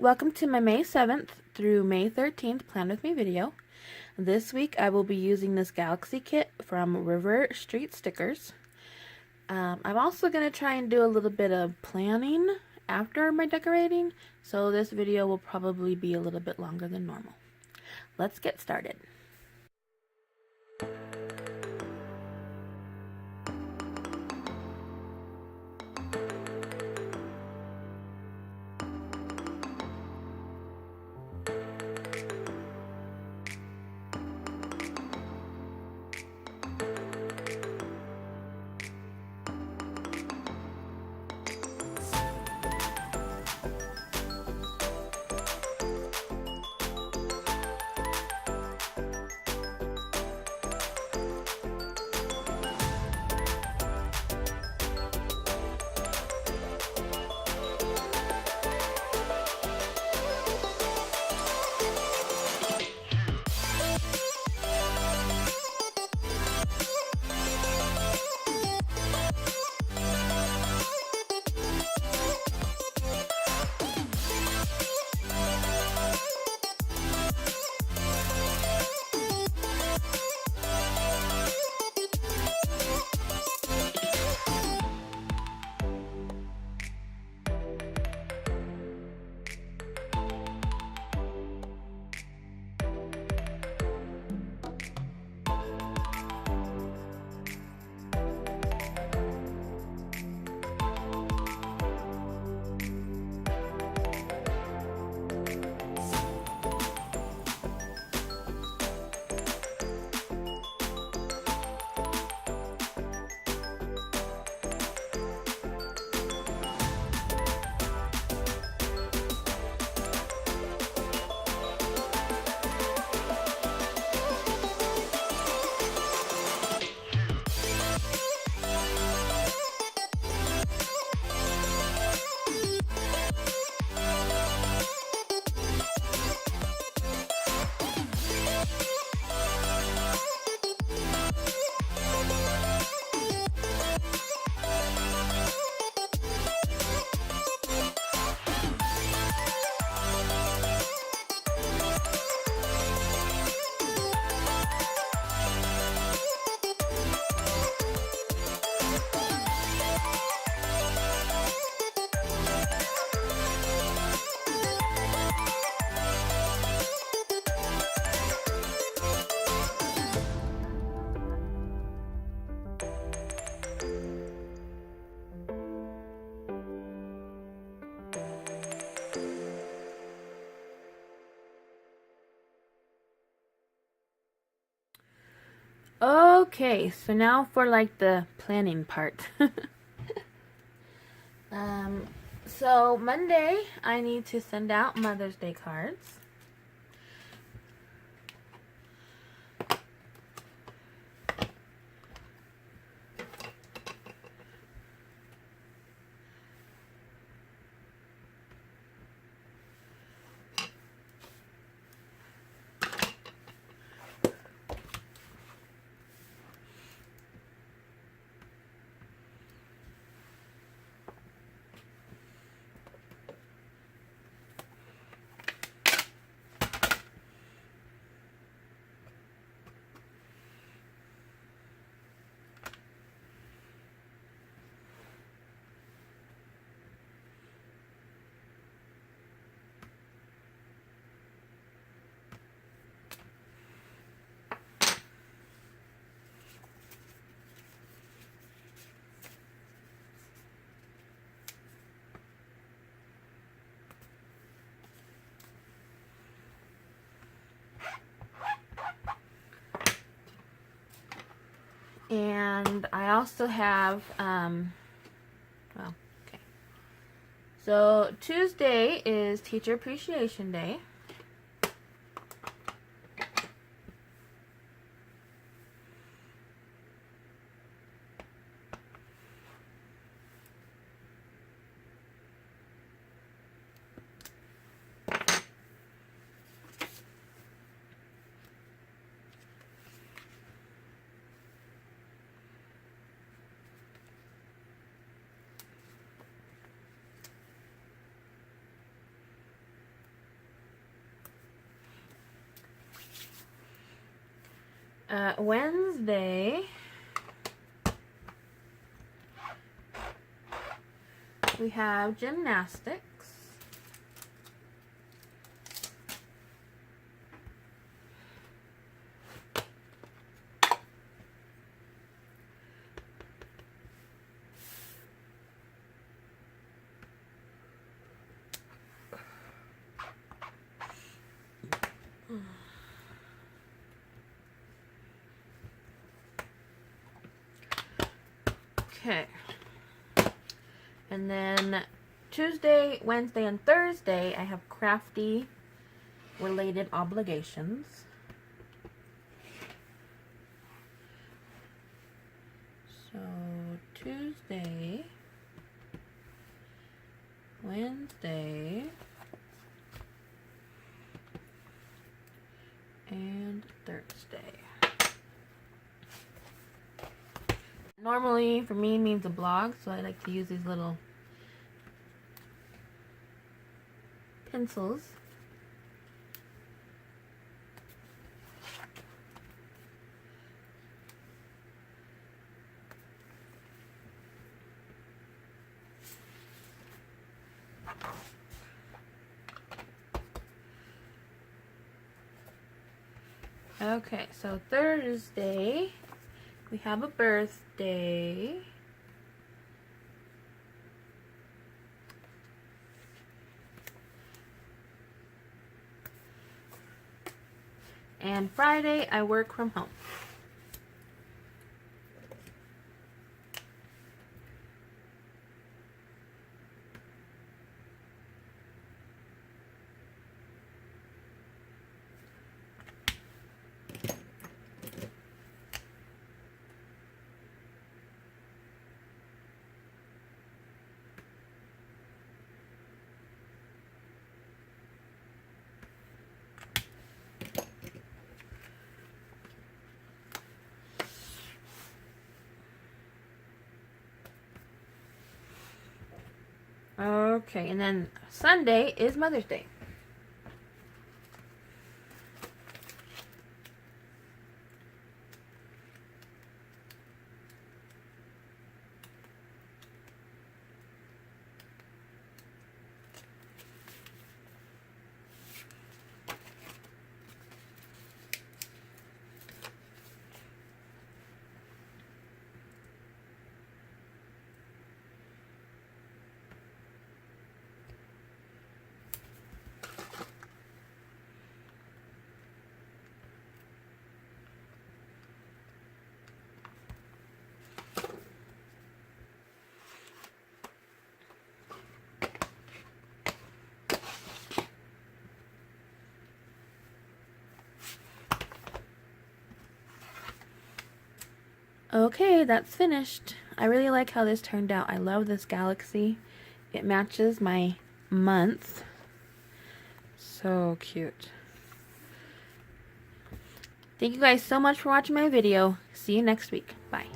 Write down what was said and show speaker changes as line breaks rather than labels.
Welcome to my May 7th through May 13th Plan With Me video. This week I will be using this Galaxy kit from River Street Stickers. I'm also going to try and do a little bit of planning after my decorating, so this video will probably be a little bit longer than normal. Let's get started. Okay, so now for like the planning part. So Monday I need to send out Mother's Day cards. And I also have, well, okay. So Tuesday is Teacher Appreciation Day. Wednesday, we have gymnastics. Okay. And then Tuesday, Wednesday, and Thursday, I have crafty related obligations. So Tuesday, Wednesday, and Thursday. Normally, for me, means a blog, so I like to use these little pencils. Okay, so Thursday, we have a birthday. And Friday, I work from home. Okay, and then Sunday is Mother's Day. Okay, that's finished. I really like how this turned out. I love this galaxy. It matches my month. So cute. Thank you guys so much for watching my video. See you next week. Bye.